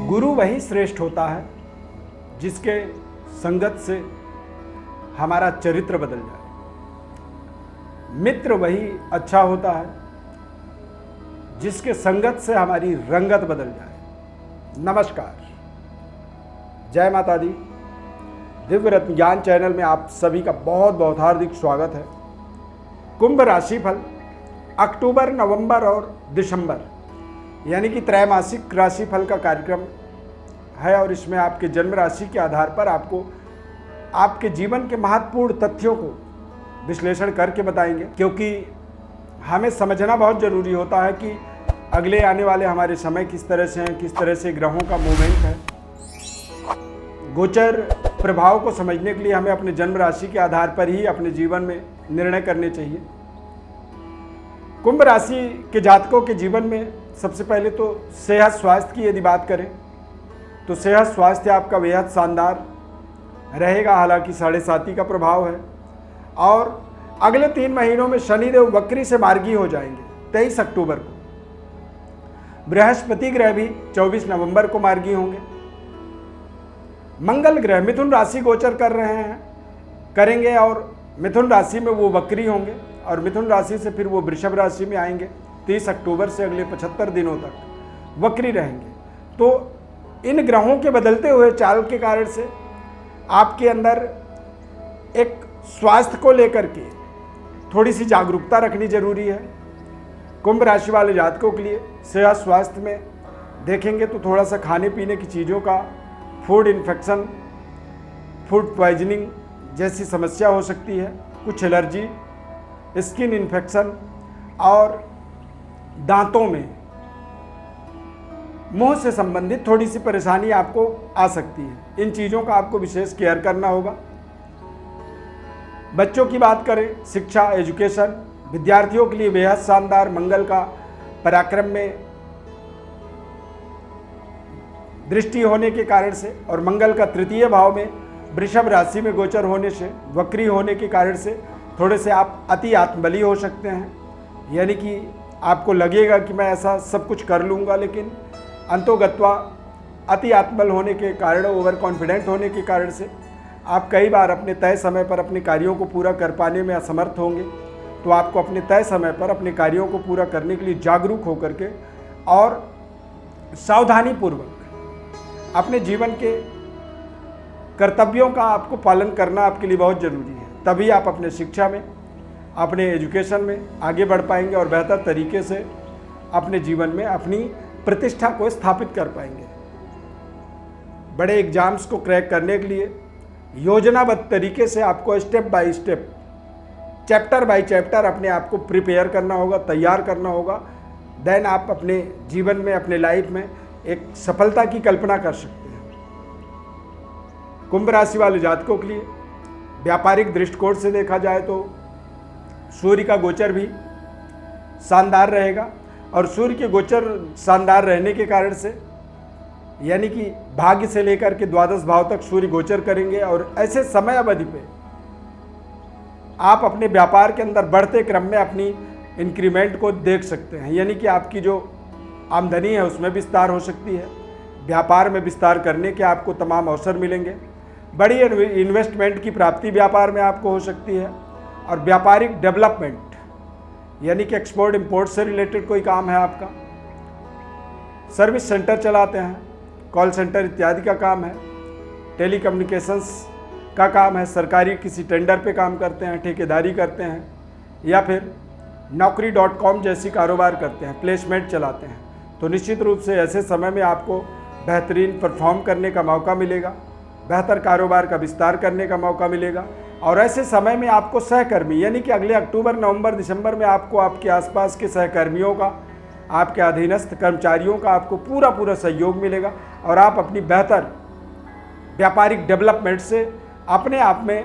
गुरु वही श्रेष्ठ होता है जिसके संगत से हमारा चरित्र बदल जाए। मित्र वही अच्छा होता है जिसके संगत से हमारी रंगत बदल जाए। नमस्कार, जय माता दी। दिव्य रत्न ज्ञान चैनल में आप सभी का बहुत बहुत हार्दिक स्वागत है। कुंभ राशि फल अक्टूबर, नवंबर और दिसंबर यानी कि त्रैमासिक राशिफल का कार्यक्रम है और इसमें आपके जन्म राशि के आधार पर आपको आपके जीवन के महत्वपूर्ण तथ्यों को विश्लेषण करके बताएंगे, क्योंकि हमें समझना बहुत ज़रूरी होता है कि अगले आने वाले हमारे समय किस तरह से हैं, किस तरह से ग्रहों का मूवमेंट है। गोचर प्रभाव को समझने के लिए हमें अपने जन्म राशि के आधार पर ही अपने जीवन में निर्णय करने चाहिए। कुंभ राशि के जातकों के जीवन में सबसे पहले तो सेहत स्वास्थ्य की यदि बात करें तो सेहत स्वास्थ्य आपका बेहद शानदार रहेगा। हालांकि 7.5 का प्रभाव है और अगले 3 महीनों में शनिदेव वक्री से मार्गी हो जाएंगे। 23 अक्टूबर को बृहस्पति ग्रह भी 24 नवंबर को मार्गी होंगे। मंगल ग्रह मिथुन राशि गोचर कर रहे हैं करेंगे और मिथुन राशि में वो वक्री होंगे और मिथुन राशि से फिर वो वृषभ राशि में आएंगे। 30 अक्टूबर से अगले 75 दिनों तक वक्री रहेंगे। तो इन ग्रहों के बदलते हुए चाल के कारण से आपके अंदर एक स्वास्थ्य को लेकर के थोड़ी सी जागरूकता रखनी जरूरी है। कुंभ राशि वाले जातकों के लिए सेहत स्वास्थ्य में देखेंगे तो थोड़ा सा खाने पीने की चीज़ों का फूड इन्फेक्शन, फूड पॉइजनिंग जैसी समस्या हो सकती है। कुछ एलर्जी, स्किन इन्फेक्शन और दांतों में मुंह से संबंधित थोड़ी सी परेशानी आपको आ सकती है। इन चीज़ों का आपको विशेष केयर करना होगा। बच्चों की बात करें, शिक्षा एजुकेशन विद्यार्थियों के लिए बेहद शानदार। मंगल का पराक्रम में दृष्टि होने के कारण से और मंगल का तृतीय भाव में वृषभ राशि में गोचर होने से, वक्री होने के कारण से थोड़े से आप अति आत्मबली हो सकते हैं। यानी कि आपको लगेगा कि मैं ऐसा सब कुछ कर लूँगा, लेकिन अंतोगत्वा अति आत्मबल होने के कारण, ओवर कॉन्फिडेंट होने के कारण से आप कई बार अपने तय समय पर अपने कार्यों को पूरा कर पाने में असमर्थ होंगे। तो आपको अपने तय समय पर अपने कार्यों को पूरा करने के लिए जागरूक होकर के और सावधानीपूर्वक अपने जीवन के कर्तव्यों का आपको पालन करना आपके लिए बहुत ज़रूरी है। तभी आप अपने शिक्षा में, अपने एजुकेशन में आगे बढ़ पाएंगे और बेहतर तरीके से अपने जीवन में अपनी प्रतिष्ठा को स्थापित कर पाएंगे। बड़े एग्जाम्स को क्रैक करने के लिए योजनाबद्ध तरीके से आपको step by step, chapter by chapter अपने आप को प्रिपेयर करना होगा, तैयार करना होगा। देन आप अपने जीवन में, अपने लाइफ में एक सफलता की कल्पना कर सकते हैं। कुंभ राशि वाले जातकों के लिए व्यापारिक दृष्टिकोण से देखा जाए तो सूर्य का गोचर भी शानदार रहेगा और सूर्य के गोचर शानदार रहने के कारण से यानी कि भाग्य से लेकर के द्वादश भाव तक सूर्य गोचर करेंगे और ऐसे समय अवधि पे आप अपने व्यापार के अंदर बढ़ते क्रम में अपनी इंक्रीमेंट को देख सकते हैं। यानी कि आपकी जो आमदनी है उसमें विस्तार हो सकती है। व्यापार में विस्तार करने के आपको तमाम अवसर मिलेंगे। बड़ी इन्वेस्टमेंट की प्राप्ति व्यापार में आपको हो सकती है और व्यापारिक डेवलपमेंट यानी कि एक्सपोर्ट इंपोर्ट से रिलेटेड कोई काम है आपका, सर्विस सेंटर चलाते हैं, कॉल सेंटर इत्यादि का काम है, टेलीकम्युनिकेशंस का काम है, सरकारी किसी टेंडर पे काम करते हैं, ठेकेदारी करते हैं या फिर naukri.com जैसी कारोबार करते हैं, प्लेसमेंट चलाते हैं, तो निश्चित रूप से ऐसे समय में आपको बेहतरीन परफॉर्म करने का मौका मिलेगा, बेहतर कारोबार का विस्तार करने का मौका मिलेगा। और ऐसे समय में आपको सहकर्मी यानी कि अगले अक्टूबर, नवंबर, दिसंबर में आपको आपके आसपास के सहकर्मियों का, आपके अधीनस्थ कर्मचारियों का आपको पूरा सहयोग मिलेगा और आप अपनी बेहतर व्यापारिक डेवलपमेंट से अपने आप में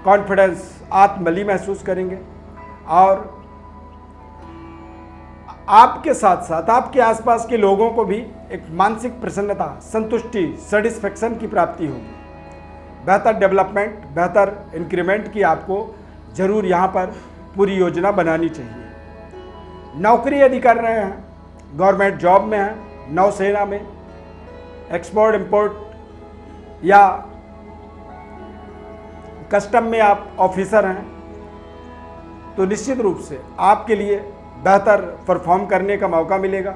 कॉन्फिडेंस, आत्मबली महसूस करेंगे और आपके साथ साथ आपके आसपास के लोगों को भी एक मानसिक प्रसन्नता, संतुष्टि, सेटिस्फेक्शन की प्राप्ति होगी। बेहतर डेवलपमेंट, बेहतर इंक्रीमेंट की आपको ज़रूर यहाँ पर पूरी योजना बनानी चाहिए। नौकरी यदि कर रहे हैं, गवर्नमेंट जॉब में हैं, नौसेना में एक्सपोर्ट इंपोर्ट या कस्टम में आप ऑफिसर हैं, तो निश्चित रूप से आपके लिए बेहतर परफॉर्म करने का मौका मिलेगा।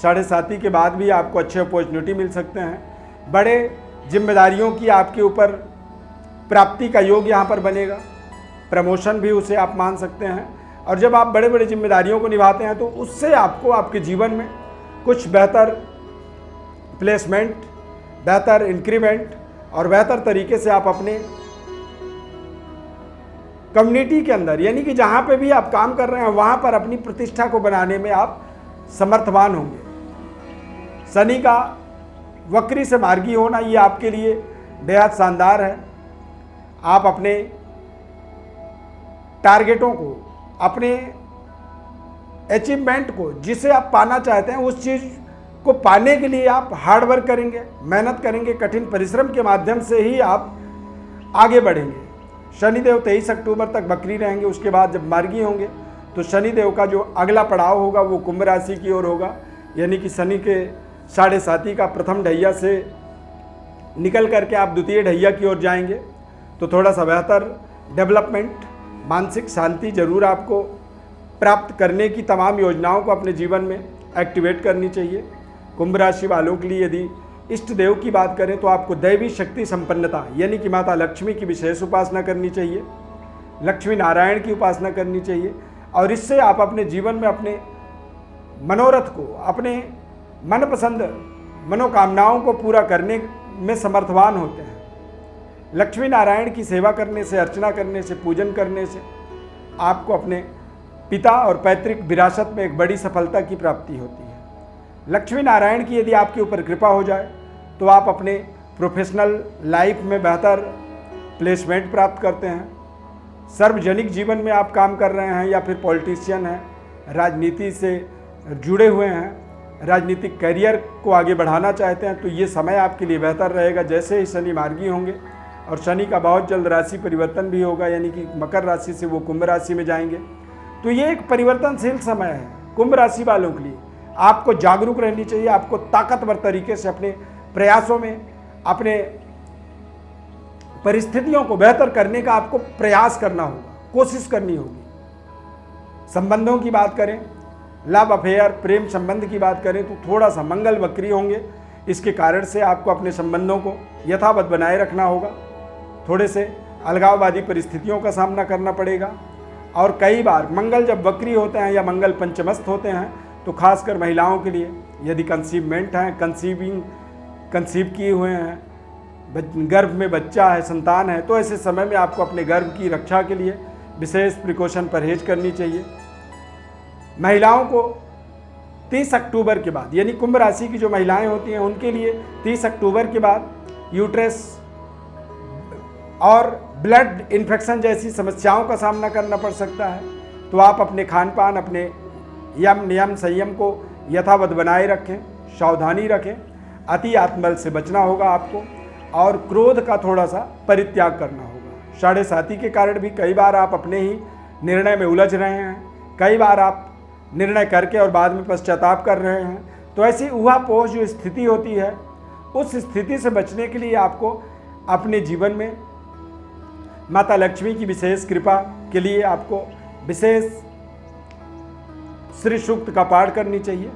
7:30 के बाद भी आपको अच्छे अपॉर्चुनिटी मिल सकते हैं। बड़े जिम्मेदारियों की आपके ऊपर प्राप्ति का योग यहाँ पर बनेगा, प्रमोशन भी उसे आप मान सकते हैं। और जब आप बड़े बड़े जिम्मेदारियों को निभाते हैं तो उससे आपको आपके जीवन में कुछ बेहतर प्लेसमेंट, बेहतर इंक्रीमेंट और बेहतर तरीके से आप अपने कम्युनिटी के अंदर, यानी कि जहाँ पे भी आप काम कर रहे हैं वहाँ पर अपनी प्रतिष्ठा को बनाने में आप समर्थवान होंगे। शनि का वक्री से मार्गी होना ये आपके लिए बेहद शानदार है। आप अपने टारगेटों को, अपने अचीवमेंट को, जिसे आप पाना चाहते हैं, उस चीज़ को पाने के लिए आप हार्ड वर्क करेंगे, मेहनत करेंगे, कठिन परिश्रम के माध्यम से ही आप आगे बढ़ेंगे। शनिदेव 23 अक्टूबर तक वक्री रहेंगे। उसके बाद जब मार्गी होंगे तो शनिदेव का जो अगला पड़ाव होगा वो कुंभ राशि की ओर होगा, यानी कि शनि के 7:30 का प्रथम ढैया से निकल करके आप द्वितीय ढैया की ओर जाएंगे। तो थोड़ा सा बेहतर डेवलपमेंट, मानसिक शांति जरूर आपको प्राप्त करने की तमाम योजनाओं को अपने जीवन में एक्टिवेट करनी चाहिए। कुंभ राशि वालों के लिए यदि इष्ट देव की बात करें तो आपको दैवी शक्ति संपन्नता, यानी कि माता लक्ष्मी की विशेष उपासना करनी चाहिए, लक्ष्मी नारायण की उपासना करनी चाहिए। और इससे आप अपने जीवन में अपने मनोरथ को, अपने मनपसंद मनोकामनाओं को पूरा करने में समर्थवान होते हैं। लक्ष्मी नारायण की सेवा करने से, अर्चना करने से, पूजन करने से आपको अपने पिता और पैतृक विरासत में एक बड़ी सफलता की प्राप्ति होती है। लक्ष्मी नारायण की यदि आपके ऊपर कृपा हो जाए तो आप अपने प्रोफेशनल लाइफ में बेहतर प्लेसमेंट प्राप्त करते हैं। सार्वजनिक जीवन में आप काम कर रहे हैं या फिर पॉलिटिशियन हैं, राजनीति से जुड़े हुए हैं, राजनीतिक करियर को आगे बढ़ाना चाहते हैं, तो ये समय आपके लिए बेहतर रहेगा। जैसे ही शनि मार्गी होंगे और शनि का बहुत जल्द राशि परिवर्तन भी होगा, यानी कि मकर राशि से वो कुंभ राशि में जाएंगे, तो ये एक परिवर्तनशील समय है कुंभ राशि वालों के लिए। आपको जागरूक रहनी चाहिए, आपको ताकतवर तरीके से अपने प्रयासों में, अपने परिस्थितियों को बेहतर करने का आपको प्रयास करना होगा, कोशिश करनी होगी। संबंधों की बात करें, लव अफेयर, प्रेम संबंध की बात करें तो थोड़ा सा मंगल वक्री होंगे। इसके कारण से आपको अपने संबंधों को यथावत बनाए रखना होगा। थोड़े से अलगाववादी परिस्थितियों का सामना करना पड़ेगा। और कई बार मंगल जब वक्री होते हैं या मंगल पंचमस्त होते हैं तो खासकर महिलाओं के लिए, यदि कंसीवमेंट है, कंसीव किए हुए हैं, गर्भ में बच्चा है, संतान है, तो ऐसे समय में आपको अपने गर्भ की रक्षा के लिए विशेष प्रिकॉशन परहेज करनी चाहिए। महिलाओं को 30 अक्टूबर के बाद, यानी कुंभ राशि की जो महिलाएं होती हैं उनके लिए 30 अक्टूबर के बाद यूट्रस और ब्लड इन्फेक्शन जैसी समस्याओं का सामना करना पड़ सकता है। तो आप अपने खान पान, अपने नियम संयम को यथावत बनाए रखें, सावधानी रखें। अति आत्मबल से बचना होगा आपको और क्रोध का थोड़ा सा परित्याग करना होगा। 7:30 के कारण भी कई बार आप अपने ही निर्णय में उलझ रहे हैं, कई बार आप निर्णय करके और बाद में पश्चाताप कर रहे हैं। तो ऐसी ऊहापोह जो स्थिति होती है, उस स्थिति से बचने के लिए आपको अपने जीवन में माता लक्ष्मी की विशेष कृपा के लिए आपको विशेष श्री सूक्त का पाठ करनी चाहिए।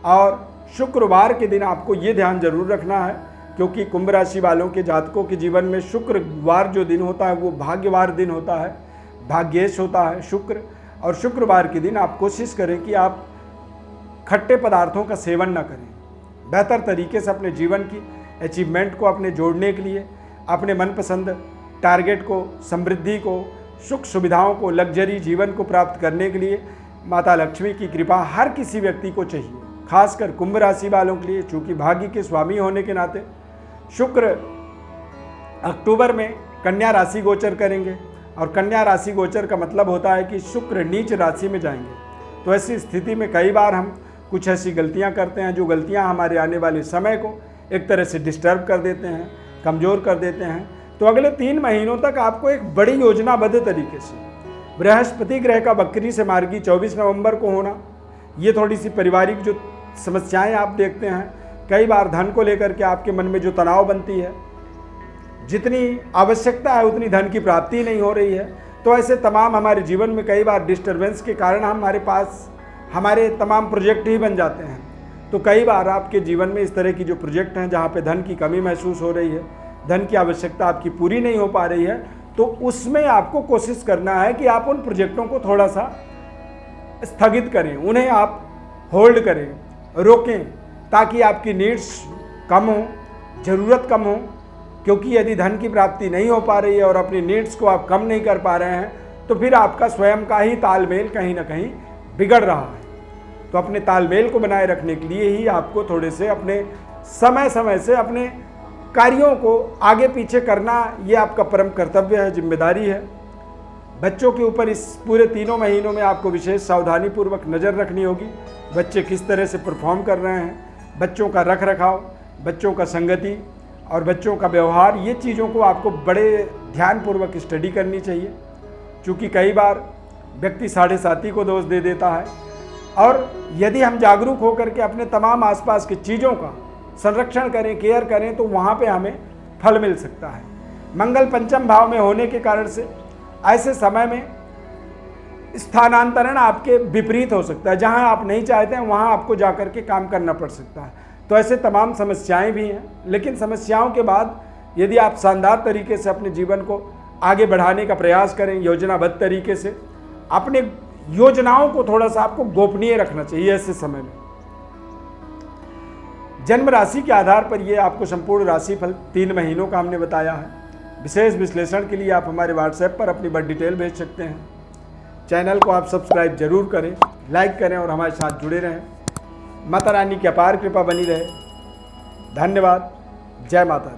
और शुक्रवार के दिन आपको ये ध्यान जरूर रखना है, क्योंकि कुंभ राशि वालों के जातकों के जीवन में शुक्रवार जो दिन होता है वो भाग्यवार दिन होता है, भाग्येश होता है शुक्र। और शुक्रवार के दिन आप कोशिश करें कि आप खट्टे पदार्थों का सेवन न करें। बेहतर तरीके से अपने जीवन की अचीवमेंट को अपने जोड़ने के लिए, अपने मनपसंद टारगेट को, समृद्धि को, सुख सुविधाओं को, लग्जरी जीवन को प्राप्त करने के लिए माता लक्ष्मी की कृपा हर किसी व्यक्ति को चाहिए, खासकर कुंभ राशि वालों के लिए। चूँकि भाग्य के स्वामी होने के नाते शुक्र अक्टूबर में कन्या राशि गोचर करेंगे, और कन्या राशि गोचर का मतलब होता है कि शुक्र नीच राशि में जाएंगे। तो ऐसी स्थिति में कई बार हम कुछ ऐसी गलतियां करते हैं जो गलतियां हमारे आने वाले समय को एक तरह से डिस्टर्ब कर देते हैं, कमज़ोर कर देते हैं। तो अगले 3 महीनों तक आपको एक बड़ी योजनाबद्ध तरीके से, बृहस्पति ग्रह का वक्री से मार्गी 24 नवंबर को होना, ये थोड़ी सी पारिवारिक जो समस्याएं आप देखते हैं कई बार धन को लेकर के आपके मन में जो तनाव बनती है, जितनी आवश्यकता है उतनी धन की प्राप्ति नहीं हो रही है। तो ऐसे तमाम हमारे जीवन में कई बार डिस्टर्बेंस के कारण हमारे पास हमारे तमाम प्रोजेक्ट ही बन जाते हैं। तो कई बार आपके जीवन में इस तरह की जो प्रोजेक्ट हैं जहाँ पे धन की कमी महसूस हो रही है, धन की आवश्यकता आपकी पूरी नहीं हो पा रही है, तो उसमें आपको कोशिश करना है कि आप उन प्रोजेक्टों को थोड़ा सा स्थगित करें, उन्हें आप होल्ड करें, रोकें, ताकि आपकी नीड्स कम हो, ज़रूरत कम हो। क्योंकि यदि धन की प्राप्ति नहीं हो पा रही है और अपनी नीड्स को आप कम नहीं कर पा रहे हैं, तो फिर आपका स्वयं का ही तालमेल कहीं ना कहीं बिगड़ रहा है। तो अपने तालमेल को बनाए रखने के लिए ही आपको थोड़े से अपने समय समय से अपने कार्यों को आगे पीछे करना, ये आपका परम कर्तव्य है, जिम्मेदारी है। बच्चों के ऊपर इस पूरे 3 महीनों में आपको विशेष सावधानी पूर्वक नज़र रखनी होगी। बच्चे किस तरह से परफॉर्म कर रहे हैं, बच्चों का रख रखाव, बच्चों का संगति और बच्चों का व्यवहार, ये चीज़ों को आपको बड़े ध्यानपूर्वक स्टडी करनी चाहिए। क्योंकि कई बार व्यक्ति साढ़े साथी को दोष दे देता है, और यदि हम जागरूक होकर के अपने तमाम आसपास की चीज़ों का संरक्षण करें, केयर करें, तो वहाँ पे हमें फल मिल सकता है। मंगल पंचम भाव में होने के कारण से ऐसे समय में स्थानांतरण आपके विपरीत हो सकता है। जहाँ आप नहीं चाहते हैं वहाँ आपको जाकर के काम करना पड़ सकता है। तो ऐसे तमाम समस्याएं भी हैं, लेकिन समस्याओं के बाद यदि आप शानदार तरीके से अपने जीवन को आगे बढ़ाने का प्रयास करें, योजनाबद्ध तरीके से, अपने योजनाओं को थोड़ा सा आपको गोपनीय रखना चाहिए। ऐसे समय में जन्म राशि के आधार पर ये आपको संपूर्ण राशिफल 3 महीनों का हमने बताया है। विशेष विश्लेषण के लिए आप हमारे व्हाट्सएप पर अपनी बर्थ डिटेल भेज सकते हैं। चैनल को आप सब्सक्राइब जरूर करें, लाइक करें और हमारे साथ जुड़े रहें। माता रानी की अपार कृपा बनी रहे। धन्यवाद। जय माता दी।